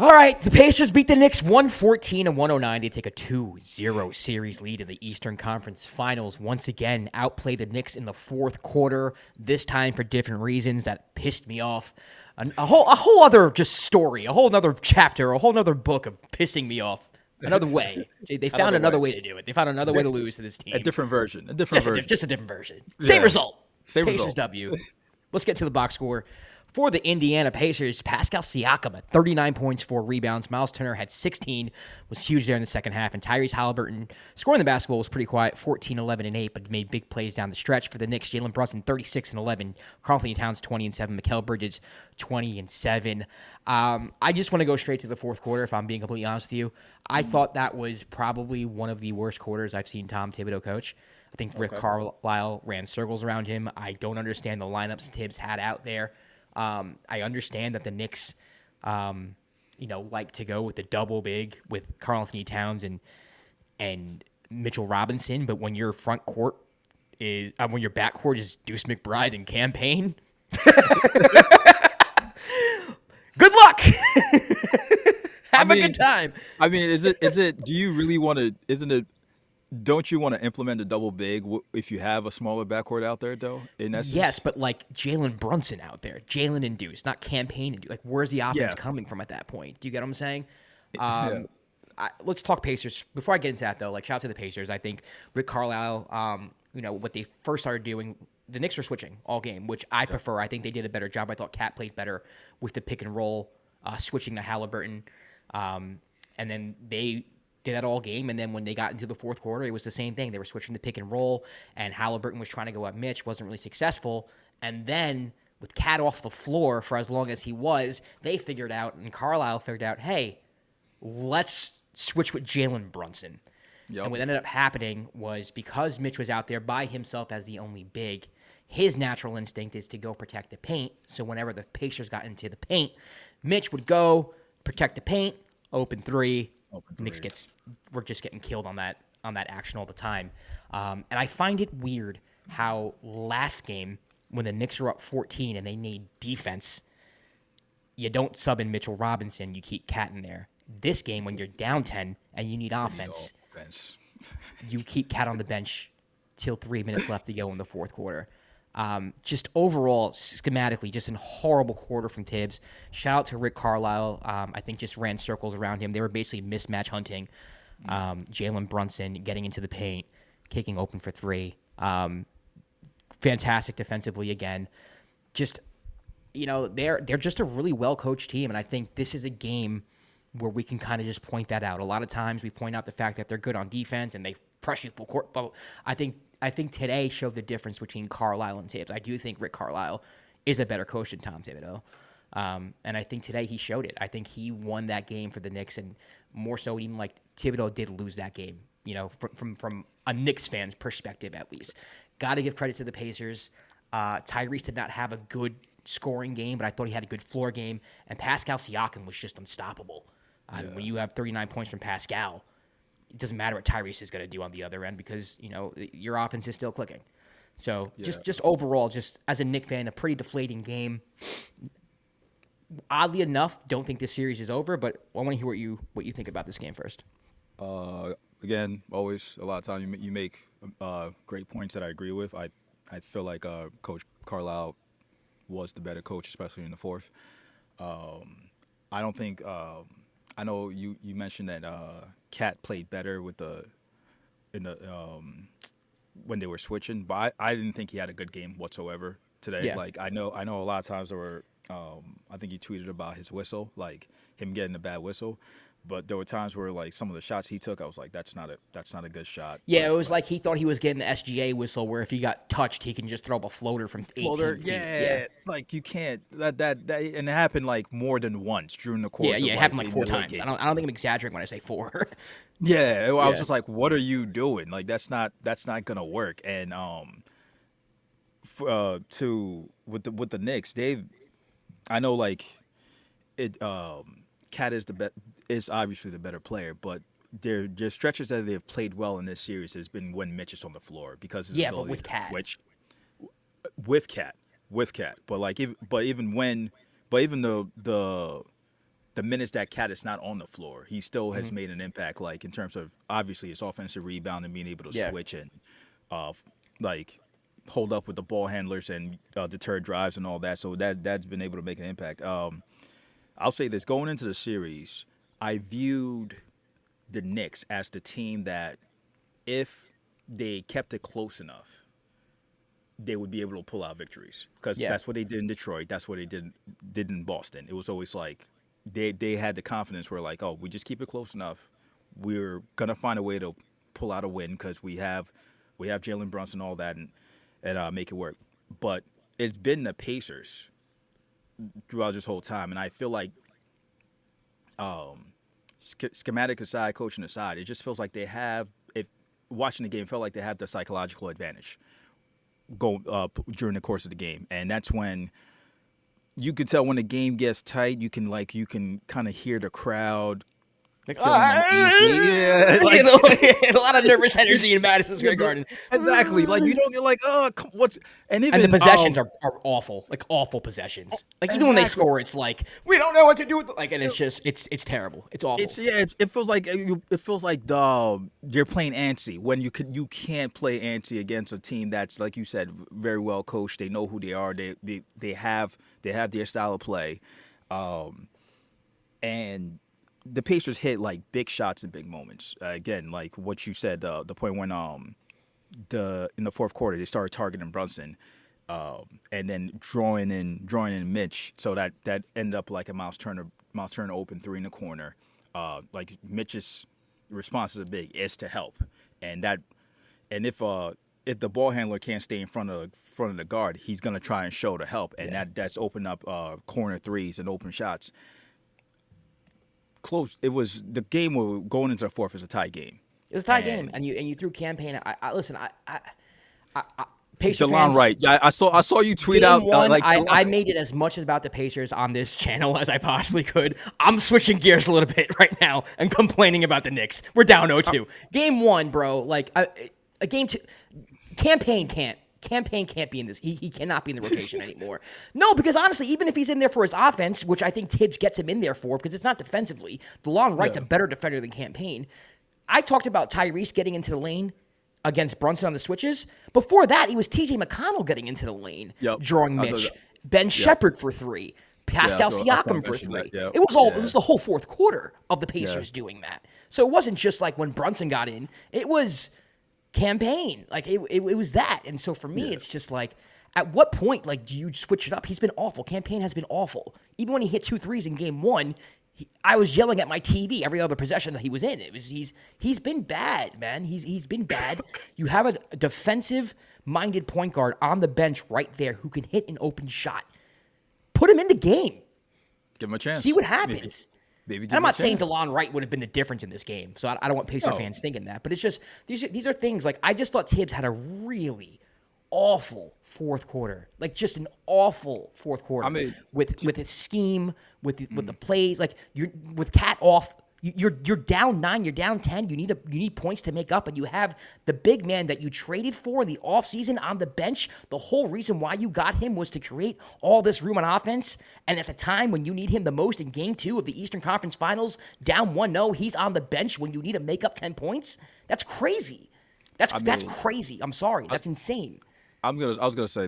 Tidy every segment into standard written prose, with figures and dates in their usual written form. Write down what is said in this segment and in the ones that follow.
All right, the Pacers beat the Knicks 114-109. They take a 2-0 series lead in the Eastern Conference Finals. Once again, outplayed the Knicks in the fourth quarter, this time for different reasons that pissed me off. A whole other just story, a whole other chapter, a whole other book of pissing me off. Another way. They found another way to do it. They found another way to lose to this team. A different version. Just a different version. Same result. Same Pacers result. W. Let's get to the box score. For the Indiana Pacers, Pascal Siakam at 39 points, 4 rebounds. Miles Turner had 16, was huge there in the second half. And Tyrese Haliburton, scoring the basketball, was pretty quiet, 14, 11, and 8, but made big plays down the stretch. For the Knicks, Jalen Brunson, 36 and 11. Karl-Anthony Towns, 20 and 7. Mikal Bridges, 20 and 7. I just want to go straight to the fourth quarter, if I'm being completely honest with you. I thought that was probably one of the worst quarters I've seen Tom Thibodeau coach. I think Rick Carlisle ran circles around him. I don't understand the lineups Tibbs had out there. I understand that the Knicks, like to go with the double big with Karl-Anthony Towns and Mitchell Robinson, but when your front court is when your backcourt is Deuce McBride and Campaign, good luck. Have a good time. I mean, is it? Do you really want to? Isn't it? Don't you want to implement a double big if you have a smaller backcourt out there, though? In essence, yes, but like Jalen Brunson out there, Jalen and Deuce, not Campaign and Deuce. Like, where's the offense coming from at that point? Do you get what I'm saying? Let's talk Pacers. Before I get into that, though, shout out to the Pacers. I think Rick Carlisle, what they first started doing, the Knicks were switching all game, which I prefer. I think they did a better job. I thought Cat played better with the pick and roll, switching to Haliburton, and then they did that all game, and then when they got into the fourth quarter, it was the same thing. They were switching the pick and roll, and Haliburton was trying to go at Mitch, wasn't really successful. And then with Cat off the floor for as long as he was, they figured out, and Carlisle figured out, hey, let's switch with Jalen Brunson. Yep. And what ended up happening was because Mitch was out there by himself as the only big, his natural instinct is to go protect the paint. So whenever the Pacers got into the paint, Mitch would go protect the paint, open three. Knicks we're just getting killed on that action all the time. And I find it weird how last game, when the Knicks were up 14 and they need defense, you don't sub in Mitchell Robinson, you keep Cat in there. This game, when you're down 10 and you need offense, you keep Cat on the bench till 3 minutes left to go in the fourth quarter. Just overall, schematically, just a horrible quarter from Tibbs. Shout out to Rick Carlisle. I think just ran circles around him. They were basically mismatch hunting. Jalen Brunson getting into the paint, kicking open for three. Fantastic defensively again. Just, they're just a really well-coached team, and I think this is a game where we can kind of just point that out. A lot of times we point out the fact that they're good on defense and they press you full court, but I think today showed the difference between Carlisle and Tibbs. I do think Rick Carlisle is a better coach than Tom Thibodeau. And I think today he showed it. I think he won that game for the Knicks, and more so even like Thibodeau did lose that game, from a Knicks fan's perspective at least. Got to give credit to the Pacers. Tyrese did not have a good scoring game, but I thought he had a good floor game. And Pascal Siakam was just unstoppable. When you have 39 points from Pascal, it doesn't matter what Tyrese is going to do on the other end because, your offense is still clicking. So just overall, just as a Knicks fan, a pretty deflating game. Oddly enough, don't think this series is over, but I want to hear what you think about this game first. Again, always a lot of time you make great points that I agree with. I feel like Coach Carlisle was the better coach, especially in the fourth. I don't think I know you mentioned that Cat played better when they were switching, but I didn't think he had a good game whatsoever today. Yeah. I know a lot of times there were I think he tweeted about his whistle, like him getting a bad whistle. But there were times where some of the shots he took, I was like, that's not a good shot. Yeah, it was like he thought he was getting the SGA whistle, where if he got touched, he can just throw up a floater from 18 feet. Yeah, you can't that and it happened more than once during the course. Yeah, it happened 4 times. I don't think I'm exaggerating when I say 4. I was just like, what are you doing? That's not gonna work. And with the Knicks, I know it. Cat is obviously the better player, but their stretches that they've played well in this series has been when Mitch is on the floor because his ability but with to Cat. switch with Cat, but even the the minutes that Cat is not on the floor, he still has Mm-hmm. made an impact. Like in terms of obviously his offensive rebound and being able to Yeah. switch and like hold up with the ball handlers and deter drives and all that. So that's been able to make an impact. I'll say this: going into the series, I viewed the Knicks as the team that, if they kept it close enough, they would be able to pull out victories, because Yeah. that's what they did in Detroit. That's what they did in Boston. It was always like they had the confidence where like, oh, we just keep it close enough, we're gonna find a way to pull out a win because we have Jalen Brunson and all that and make it work. But it's been the Pacers throughout this whole time, and I feel like schematic aside, coaching aside, it just feels like they have. If watching the game, felt like they have the psychological advantage during the course of the game, and that's when you could tell when the game gets tight. You can kind of hear the crowd Like, feeling uneasy. Yeah, you know, a lot of nervous energy in Madison Square Garden. Exactly. Like you're like, oh, what's and even And the possessions are awful, like awful possessions. Like even when they Exactly. score, it's like we don't know what to do with like, and it's just it's terrible. It's awful. it feels like you're playing antsy when you can't play antsy against a team that's, like you said, very well coached. They know who they are. They have their style of play, and the Pacers hit like big shots in big moments. Again, like what you said, the point when in the fourth quarter they started targeting Brunson, and then drawing in Mitch, so that ended up like a Miles Turner open three in the corner. Like Mitch's response is is to help, and if the ball handler can't stay in front of the guard, he's gonna try and show to help, and that's open up corner threes and open shots. Close. It was the game going into the fourth is a tie game. It was a tie game, and you threw campaign. Listen, Pacers DeLon fans. Wright. Yeah, I saw you tweet Game out one, like I made it as much about the Pacers on this channel as I possibly could. I'm switching gears a little bit right now and complaining about the Knicks. We're down 0-2. Game one, bro. Like a game two. Campaign can't be in this. He cannot be in the rotation anymore. No, because honestly, even if he's in there for his offense, which I think Tibbs gets him in there for, because it's not defensively, DeLon Wright's a better defender than Campaign. I talked about Tyrese getting into the lane against Brunson on the switches. Before that, he was TJ McConnell getting into the lane, drawing Mitch. Ben Shepherd for three. Pascal Siakam for three. It was the whole fourth quarter of the Pacers doing that. So it wasn't just like when Brunson got in. It was Campaign. Like it was that. And so for me, it's just like, at what point, like, do you switch it up? He's been awful. Campaign has been awful. Even when he hit 2 threes in game one, I was yelling at my TV every other possession that he was in. He's been bad, man. He's been bad. You have a defensive-minded point guard on the bench right there who can hit an open shot. Put him in the game. Give him a chance. See what happens. Maybe and I'm not saying DeLon Wright would have been the difference in this game, so I don't want Pacer fans thinking that. But it's just these are things like I just thought Tibbs had a really awful fourth quarter, like just an awful fourth quarter. I mean, with his scheme, with the plays, like you're with Cat off. You're down 9, you're down 10. You need points to make up, and you have the big man that you traded for in the offseason on the bench. The whole reason why you got him was to create all this room on offense. And at the time when you need him the most in Game 2 of the Eastern Conference Finals, down 1-0, he's on the bench when you need to make up 10 points. That's crazy. That's crazy. I'm sorry. That's insane. I was gonna say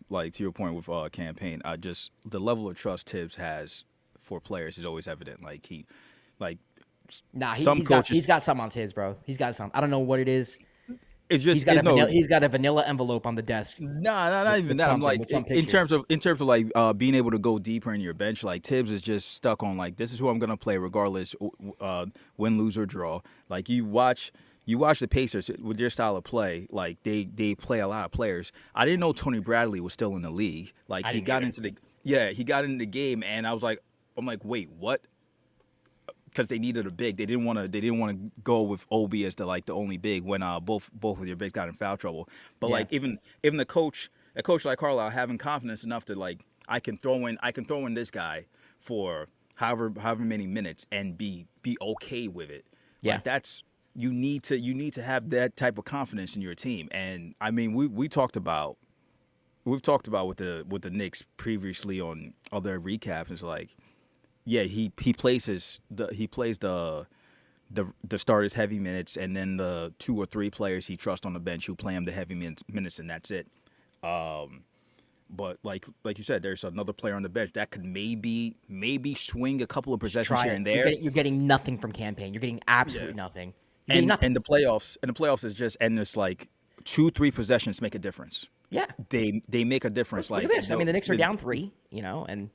like to your point with Campaign. The level of trust Tibbs has for players is always evident. He's got something on his, bro. He's got something. I don't know what it is. It's just he's got a vanilla envelope on the desk. Not even that. I'm like in terms of like being able to go deeper in your bench. Like Tibbs is just stuck on like, this is who I'm gonna play regardless, win, lose or draw. Like you watch the Pacers with their style of play. Like they play a lot of players. I didn't know Tony Bradley was still in the league. Like he got into the game, and I'm like, wait, what? Because they needed a big. They didn't want to go with Obi as the only big when both of your bigs got in foul trouble. But like even a coach like Carlisle having confidence enough to like, I can throw in this guy for however many minutes and be okay with it. Yeah, like that's you need to have that type of confidence in your team. And I mean we've talked about with the Knicks previously on other recaps. It's like, he plays the starters heavy minutes, and then the 2 or 3 players he trusts on the bench who play him the heavy minutes, and that's it. But like you said, there's another player on the bench that could maybe swing a couple of possessions here and there. You're getting nothing from campaign. You're getting absolutely nothing. You're getting nothing. And the playoffs is just endless. Like 2-3 possessions make a difference. Yeah, they make a difference. Look at this. I mean, the Knicks are down 3. And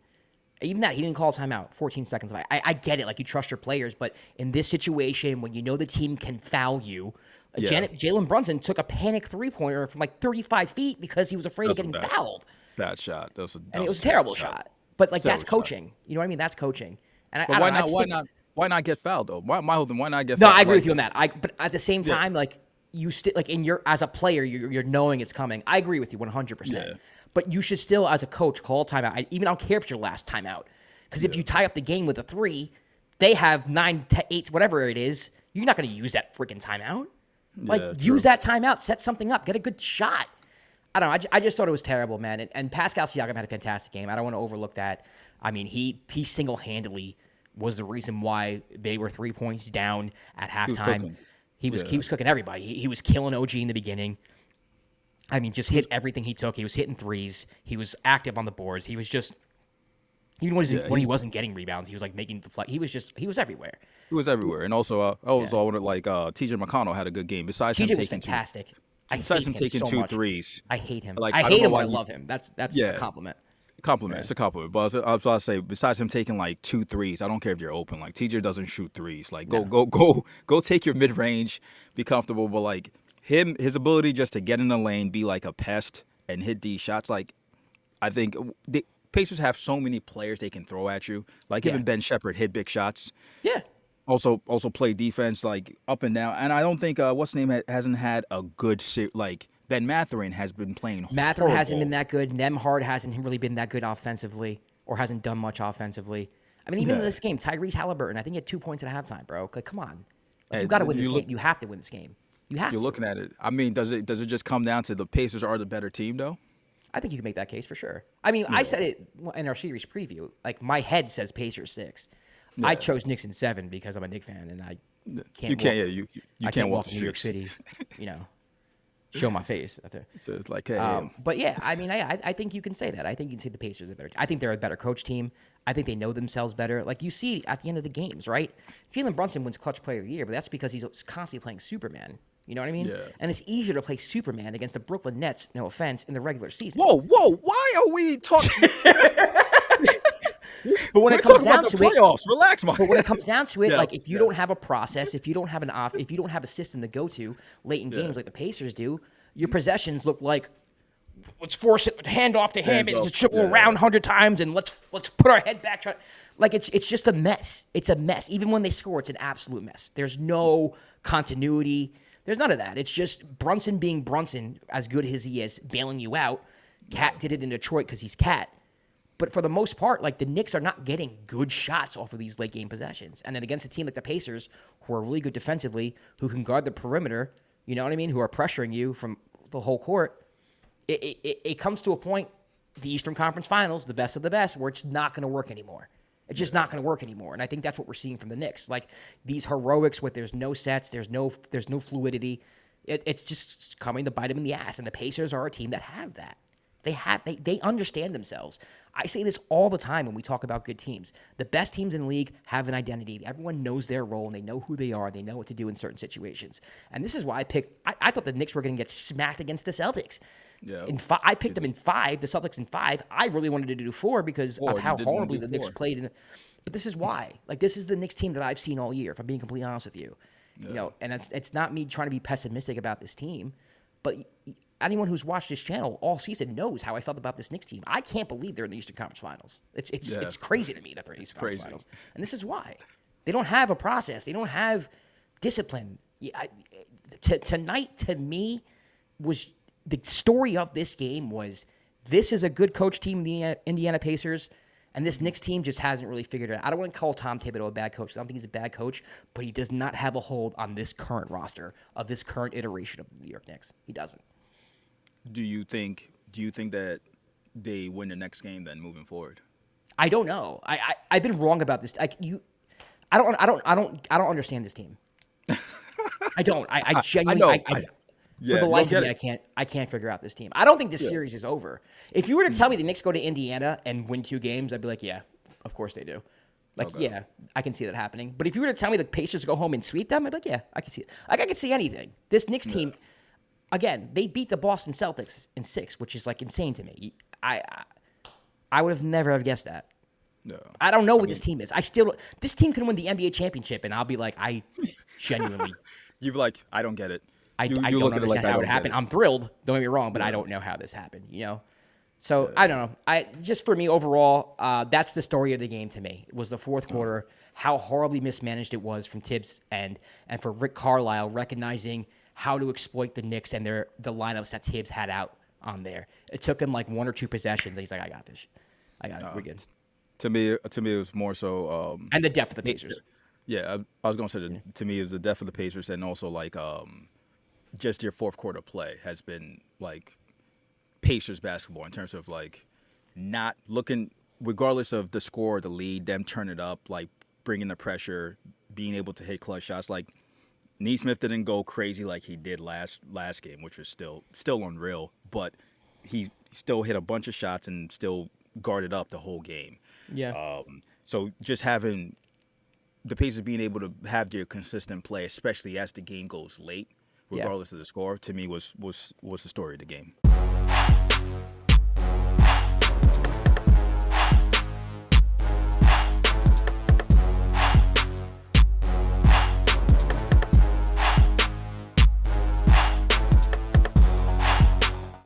even that, he didn't call a timeout. 14 seconds. I get it. Like, you trust your players, but in this situation, when you know the team can foul you, Jalen Brunson took a panic 3-pointer from like 35 feet because he was afraid of getting fouled. Bad shot. It was a terrible shot. But like, that's coaching. You know what I mean? That's coaching. And why not get fouled though? Why not get fouled? No, I agree with you on that. But at the same time, like, you still, like, as a player, you're knowing it's coming. I agree with you 100%. Yeah. But you should still, as a coach, call a timeout. I don't care if it's your last timeout. Because if you tie up the game with a 3, they have 9, 8, whatever it is. You're not going to use that freaking timeout. Like, use that timeout, set something up, get a good shot. I don't know. I just thought it was terrible, man. And Pascal Siakam had a fantastic game. I don't want to overlook that. I mean, he single-handedly was the reason why they were 3 points down at halftime. He was cooking everybody. He was killing OG in the beginning. I mean, just hit everything he took. He was hitting threes. He was active on the boards. He was just, even when he wasn't getting rebounds, he was like making deflect. He was everywhere. He was everywhere. And also, I wanted TJ McConnell had a good game. Besides him taking fantastic. Besides him taking 2 threes. I hate him. I hate him, but I love him. That's a compliment. It's a compliment. But I was about to say, besides him taking like 2 threes, I don't care if you're open. Like, TJ doesn't shoot threes. Like, go take your mid range, be comfortable. But like his ability just to get in the lane, be like a pest, and hit these shots. Like, I think the Pacers have so many players they can throw at you. Like, even Ben Shepherd hit big shots. Yeah. Also play defense like up and down. And I don't think hasn't had a good like. Ben Mathurin has been playing horrible. Mathurin hasn't been that good. Nembhard hasn't really been that good offensively, or hasn't done much offensively. I mean, even in this game, Tyrese Haliburton, I think he had 2 points at halftime, bro. Like, come on. Like, you got to win this game. You have to win this game. You're looking at it. I mean, does it just come down to the Pacers are the better team, though? I think you can make that case for sure. I mean, I said it in our series preview. Like, my head says Pacers 6. Yeah. I chose Knicks in 7 because I'm a Knicks fan, and I can't. You can't walk to New York City. Show my face out there. So it's like, hey. But yeah, I mean, I think you can say that. I think you can say the Pacers are better. I think they're a better coach team. I think they know themselves better. Like, you see at the end of the games, right? Jalen Brunson wins Clutch Player of the Year, but that's because he's constantly playing Superman. You know what I mean? Yeah. And it's easier to play Superman against the Brooklyn Nets, no offense, in the regular season. Whoa! Why are we talking? But when it comes down to playoffs, relax, man. But when it comes down to it, if you don't have a process, if you don't have if you don't have a system to go to late in games like the Pacers do, your possessions look like, let's force it, hand off to him, and just triple around 100 times, and let's put our head back. Like, it's just a mess. It's a mess. Even when they score, it's an absolute mess. There's no continuity. There's none of that. It's just Brunson being Brunson, as good as he is, bailing you out. Cat did it in Detroit because he's Cat. But for the most part, like, the Knicks are not getting good shots off of these late game possessions. And then against a team like the Pacers, who are really good defensively, who can guard the perimeter, you know what I mean, who are pressuring you from the whole court, it comes to a point, the Eastern Conference Finals, the best of the best, where it's not going to work anymore. It's just not going to work anymore. And I think that's what we're seeing from the Knicks. Like, these heroics with there's no sets, there's no fluidity. It's just coming to bite them in the ass. And the Pacers are a team that have that. They understand themselves. I say this all the time when we talk about good teams. The best teams in the league have an identity. Everyone knows their role, and they know who they are. They know what to do in certain situations. And this is why I thought the Knicks were going to get smacked against the Celtics. Yeah, I picked them in 5, the Celtics in 5. I really wanted to do 4 because of how horribly the Knicks played. But this is why. Like, this is the Knicks team that I've seen all year, if I'm being completely honest with you. Yeah. And it's not me trying to be pessimistic about this team, but anyone who's watched this channel all season knows how I felt about this Knicks team. I can't believe they're in the Eastern Conference Finals. It's crazy to me that they're in the Eastern Conference Finals. And this is why. They don't have a process. They don't have discipline. Tonight, to me, was the story of this game was this is a good coach team, the Indiana Pacers, and this Knicks team just hasn't really figured it out. I don't want to call Tom Thibodeau a bad coach. I don't think he's a bad coach, but he does not have a hold on this current roster of this current iteration of the New York Knicks. He doesn't. Do you think that they win the next game then moving forward? I don't know. I've been wrong about this. I don't understand this team. I don't. I I genuinely. know. For Yeah, the you life don't of get me, it. I can't figure out this team. I don't think this Yeah. series is over. If you were to tell me the Knicks go to Indiana and win 2 games, I'd be like, yeah, of course they do. Like, Okay. yeah, I can see that happening. But if you were to tell me the Pacers go home and sweep them, I'd be like, yeah, I can see it. Like, I can see anything. This Knicks Yeah. team, again, they beat the Boston Celtics in 6, which is like insane to me. I would have never have guessed that. Yeah. I don't know I what mean, this team is. This team can win the NBA championship, and I'll be like, I genuinely, you're like, I don't get it. I You don't look at it like understand I how it don't get happened. it. I'm thrilled. Don't get me wrong, but I Yeah. don't know how this happened. So I don't know. Just for me overall, that's the story of the game to me. It was the fourth quarter, how horribly mismanaged it was from Tibbs and for Rick Carlisle recognizing how to exploit the Knicks and the lineups that Tibbs had out on there. It took him like 1 or 2 possessions. And he's like, I got this. I got it. We're good. To me, it was more so. And the depth of the Pacers. Yeah, I was gonna say that to me, it was the depth of the Pacers, and also like just your fourth quarter play has been like Pacers basketball in terms of like not looking, regardless of the score or the lead, them turn it up, like bringing the pressure, being able to hit clutch shots. Like Neesmith didn't go crazy like he did last game, which was still unreal, but he still hit a bunch of shots and still guarded up the whole game. Yeah. So just having the Pacers being able to have their consistent play, especially as the game goes late, regardless of the score, to me was the story of the game.